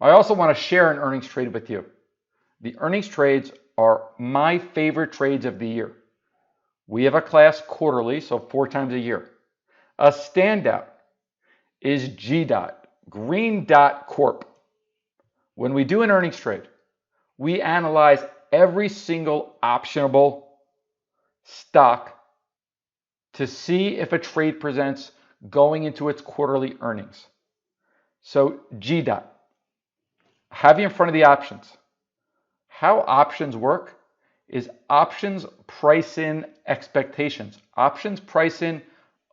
I also want to share an earnings trade with you. The earnings trades are my favorite trades of the year. We have a class quarterly, so 4 times a year. A standout is GDOT, Green Dot Corp. When we do an earnings trade, we analyze every single optionable stock to see if a trade presents going into its quarterly earnings. So GDOT, have you in front of the options. How options work is options price in expectations. Options price in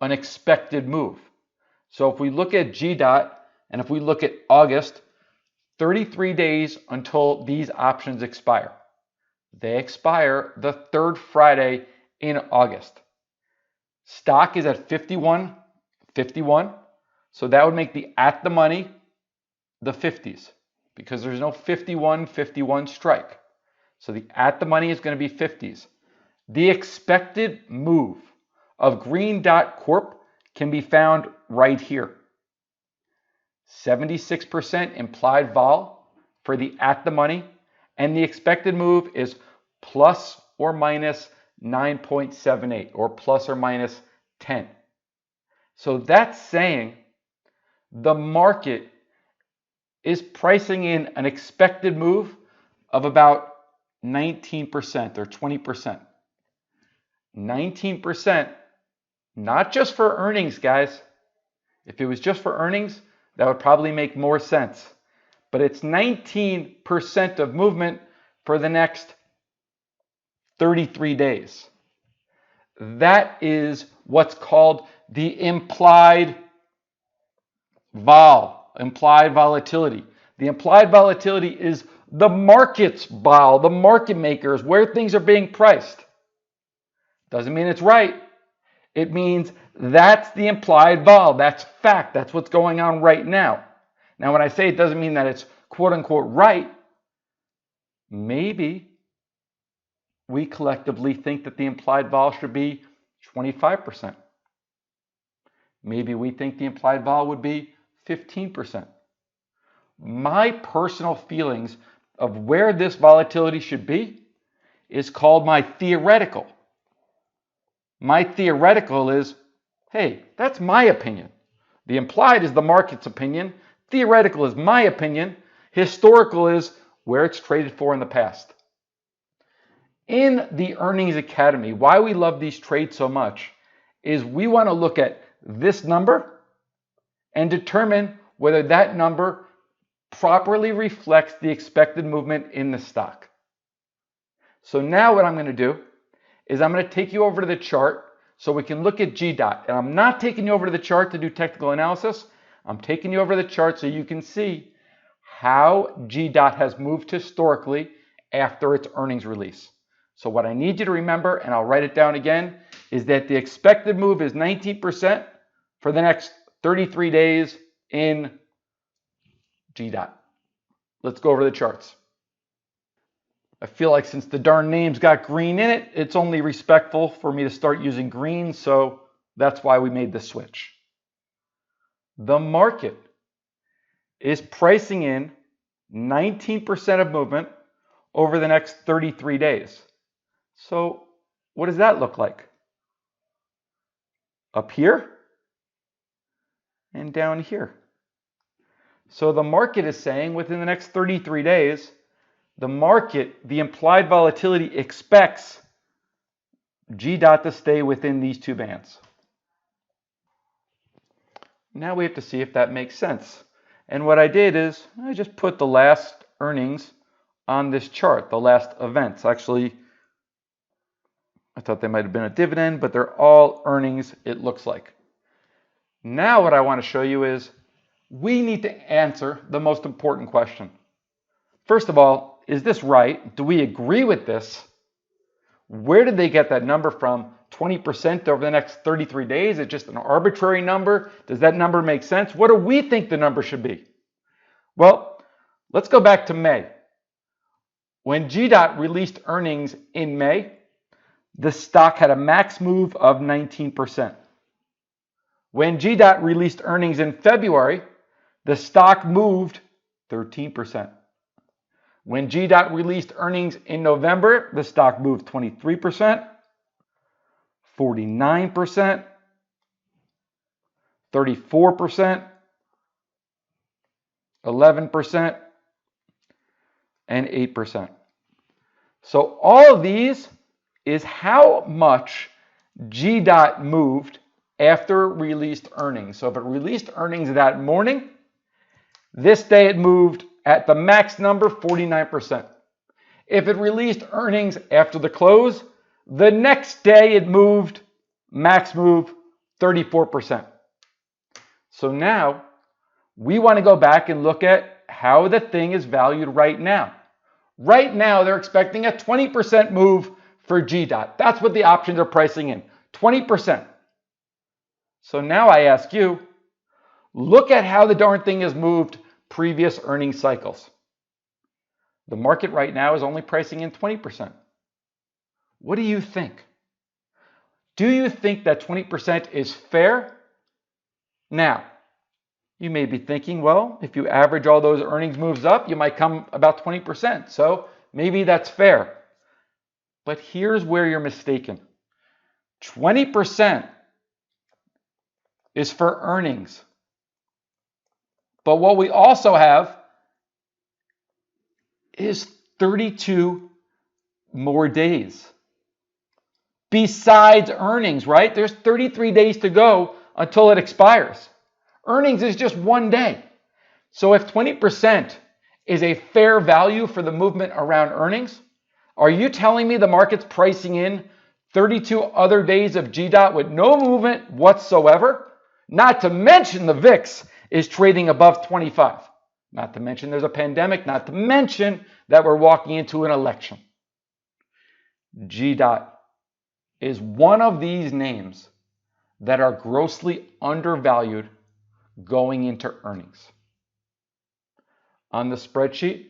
an expected move. So if we look at GDOT and if we look at August, 33 days until these options expire. They expire the 3rd Friday in August. Stock is at 51.51, so that would make the at the money the 50s because there's no 51.51 strike. So the at the money is going to be 50s. The expected move of Green Dot Corp can be found right here. 76% implied vol for the at the money, and the expected move is plus or minus 9.78 or plus or minus 10. So that's saying the market is pricing in an expected move of about 19% or 20%. 19%, not just for earnings, guys. If it was just for earnings, that would probably make more sense. But it's 19% of movement for the next 33 days. That is what's called the implied volatility. The implied volatility is the market's vol, the market makers, where things are being priced. Doesn't mean it's right. It means that's the implied vol. That's fact. That's what's going on right now. Now, when I say it doesn't mean that it's quote unquote right, maybe we collectively think that the implied vol should be 25%. Maybe we think the implied vol would be 15%. My personal feelings of where this volatility should be is called my theoretical. My theoretical is, hey, that's my opinion. The implied is the market's opinion. Theoretical is my opinion. Historical is where it's traded for in the past. In the Earnings Academy, why we love these trades so much is we want to look at this number and determine whether that number properly reflects the expected movement in the stock. So now what I'm going to do is I'm going to take you over to the chart so we can look at GDOT. And I'm not taking you over to the chart to do technical analysis. I'm taking you over to the chart so you can see how GDOT has moved historically after its earnings release. So what I need you to remember, and I'll write it down again, is that the expected move is 19% for the next 33 days in GDOT. Let's go over the charts. I feel like since the darn name's got green in it, it's only respectful for me to start using green, so that's why we made the switch. The market is pricing in 19% of movement over the next 33 days. So what does that look like? Up here and down here. So the market is saying within the next 33 days, the market, the implied volatility expects GDOT to stay within these two bands. Now we have to see if that makes sense. And what I did is I just put the last earnings on this chart, the last events. Actually, I thought they might have been a dividend, but they're all earnings, it looks like. Now what I want to show you is we need to answer the most important question. First of all, is this right? Do we agree with this? Where did they get that number from? 20% over the next 33 days? Is it just an arbitrary number? Does that number make sense? What do we think the number should be? Well, let's go back to May. When GDOT released earnings in May, the stock had a max move of 19%. When GDOT released earnings in February, the stock moved 13%. When GDOT released earnings in November, the stock moved 23%, 49%, 34%, 11%, and 8%. So all of these is how much GDOT moved after released earnings. So if it released earnings that morning, this day it moved at the max number 49%. If it released earnings after the close, the next day it moved, max move, 34%. So now we want to go back and look at how the thing is valued right now. Right now, they're expecting a 20% move for GDOT. That's what the options are pricing in, 20%. So now I ask you, look at how the darn thing has moved previous earnings cycles. The market right now is only pricing in 20%. What do you think? Do you think that 20% is fair? Now, you may be thinking, well, if you average all those earnings moves up, you might come about 20%. So maybe that's fair. But here's where you're mistaken. 20% is for earnings. But what we also have is 32 more days. Besides earnings, right? There's 33 days to go until it expires. Earnings is just one day. So if 20% is a fair value for the movement around earnings, are you telling me the market's pricing in 32 other days of GDOT with no movement whatsoever? Not to mention the VIX is trading above 25. Not to mention there's a pandemic. Not to mention that we're walking into an election. GDOT is one of these names that are grossly undervalued going into earnings. On the spreadsheet,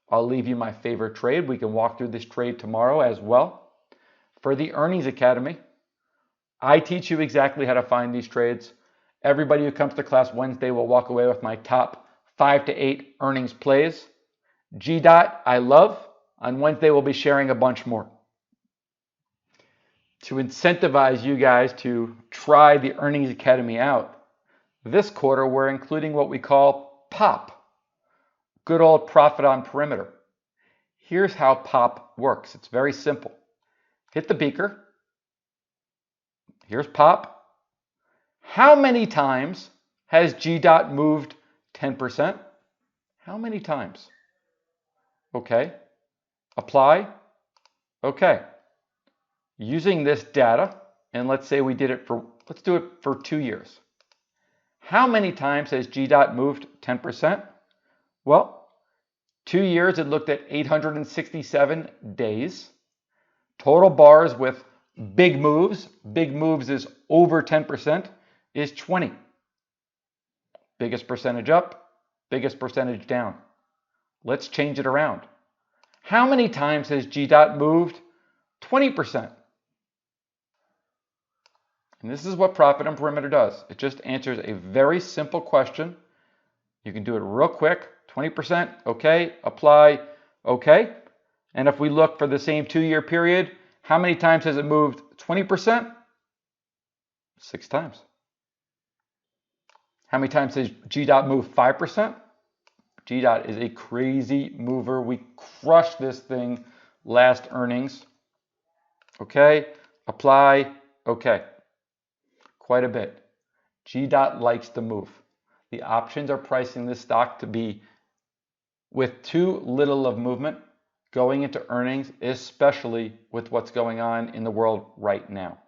I'll leave you my favorite trade. We can walk through this trade tomorrow as well. For the Earnings Academy, I teach you exactly how to find these trades. Everybody who comes to class Wednesday will walk away with my top 5 to 8 earnings plays. GDOT, I love. On Wednesday, we'll be sharing a bunch more. To incentivize you guys to try the Earnings Academy out, this quarter, we're including what we call POP, good old profit on perimeter. Here's how POP works. It's very simple. Hit the beaker. Here's POP. How many times has GDOT moved 10%? How many times? Okay. Apply. Okay. Using this data, and let's say we did it for, let's do it for 2 years. How many times has GDOT moved 10%? Well, 2 years it looked at 867 days. Total bars with big moves is over 10%, is 20. Biggest percentage up, biggest percentage down. Let's change it around. How many times has GDOT moved 20%? And this is what profit on perimeter does. It just answers a very simple question. You can do it real quick. 20%, okay. Apply, okay. And if we look for the same 2-year period, how many times has it moved 20%? 6 times. How many times has GDOT moved 5%? GDOT is a crazy mover. We crushed this thing last earnings. Okay, apply, okay. Quite a bit. GDOT likes to move. The options are pricing this stock to be with too little of movement going into earnings, especially with what's going on in the world right now.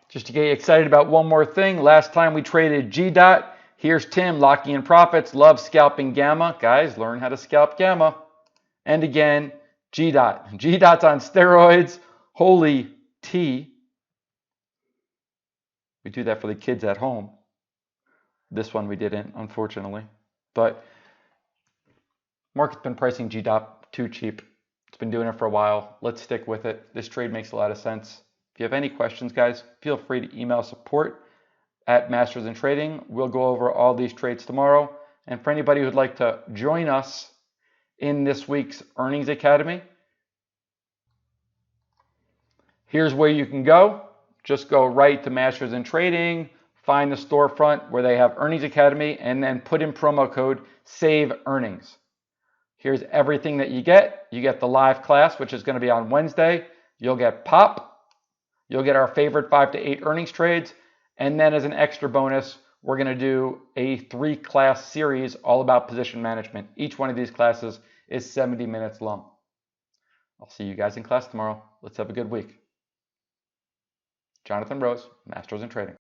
Just to get you excited about one more thing, last time we traded GDOT, here's Tim locking in profits, loves scalping gamma. Guys, learn how to scalp gamma. And again, GDOT. GDOT's on steroids. Holy tea. We do that for the kids at home. This one we didn't, unfortunately. But market's been pricing GDOT too cheap. It's been doing it for a while. Let's stick with it. This trade makes a lot of sense. If you have any questions, guys, feel free to email support@Masters in Trading. We'll go over all these trades tomorrow. And for anybody who'd like to join us in this week's Earnings Academy, here's where you can go. Just go right to Masters in Trading, find the storefront where they have Earnings Academy, and then put in promo code SAVE EARNINGS. Here's everything that you get. You get the live class, which is going to be on Wednesday. You'll get POP. You'll get our favorite 5 to 8 earnings trades. And then as an extra bonus, we're going to do a 3-class series all about position management. Each one of these classes is 70 minutes long. I'll see you guys in class tomorrow. Let's have a good week. Jonathan Rose, Masters in Trading.